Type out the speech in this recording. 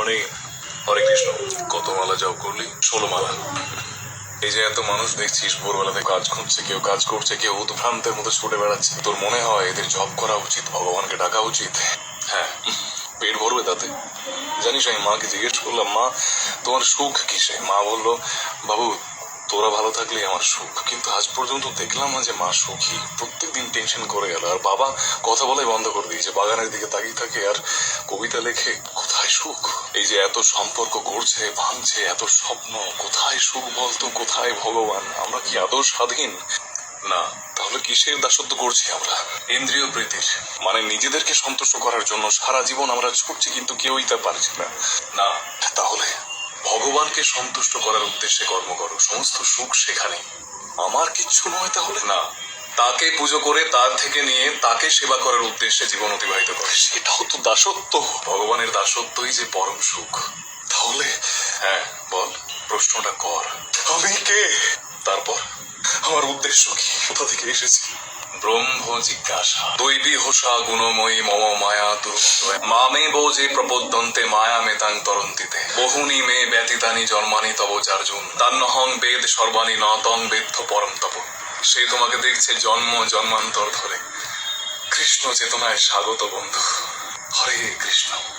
মানে হরে কৃষ্ণ। কত মালা জপ করলি? 16 মালা। এই যে এত মানুষ দেখছিস ভোরবেলাতে কাজ খুঁজছে, কেউ কাজ করছে, কেউ উদ্ভ্রান্তের মতো ছুটে বেড়াচ্ছে, তোর মনে হয় এদের জব করা উচিত, ভগবানকে ডাকা উচিত? হ্যাঁ, পেট ভরবে তাতে? জানিস আমি মাকে জিজ্ঞেস করলাম, মা তোমার সুখ কিসে? মা বললো, বাবু তোরা ভালো থাকলে আমার সুখ। কিন্তু আজ পর্যন্ত দেখলাম না যে মা সুখী। প্রত্যেকদিন টেনশন করে গেল। আর বাবা কথা বলাই বন্ধ করে দিয়েছে, বাগানের দিকে তাকিয়ে থাকে আর কবিতা লেখে। কোথায় সুখ? এই যে এত সম্পর্ক গড়ছে, ভাঙছে, এত স্বপ্ন, কোথায় সুখ বলতো? কোথায় ভগবান? আমরা কি আদৌ স্বাধীন? না। তাহলে কিসের দাসত্ব করছি আমরা? ইন্দ্রিয় প্রীতির, মানে নিজেদেরকে সন্তুষ্ট করার জন্য সারা জীবন আমরা ছুটছি, কিন্তু কেউই তা পারছি না। না, তাহলে ভগবানকে সন্তুষ্ট করার উদ্দেশ্যে কর্ম করো, সমস্ত সুখ সেখানে। আমার কিচ্ছু নয় তাহলে? না, তাকে পুজো করে তার থেকে নিয়ে তাকে সেবা করার উদ্দেশ্যে জীবন অতিবাহিত করে, সেটাও তো দাসত্ব। ভগবানের দাসত্বই যে পরম সুখ। তাহলে হ্যাঁ বল, প্রশ্নটা কর। আমি কে? তারপর আমার উদ্দেশ্য কি? কোথা থেকে এসেছি? ব্রহ্ম জিজ্ঞাসা। দৈবী হোসা গুণময়ী মম মায়া দুরুক্তয় মামে যে প্রপদ্যন্তে মায়া মেতাং তরন্তিতে বহুনি মে ব্যতীতানি জন্মানি তব চার্জুন তান্নহং বেদ সর্বাণি ন তং বেদ্ধ পরম তপ। সে তোমাকে দেখছে জন্ম জন্মান্তর ধরে। কৃষ্ণ চেতনায় স্বাগত বন্ধু। হরে কৃষ্ণ।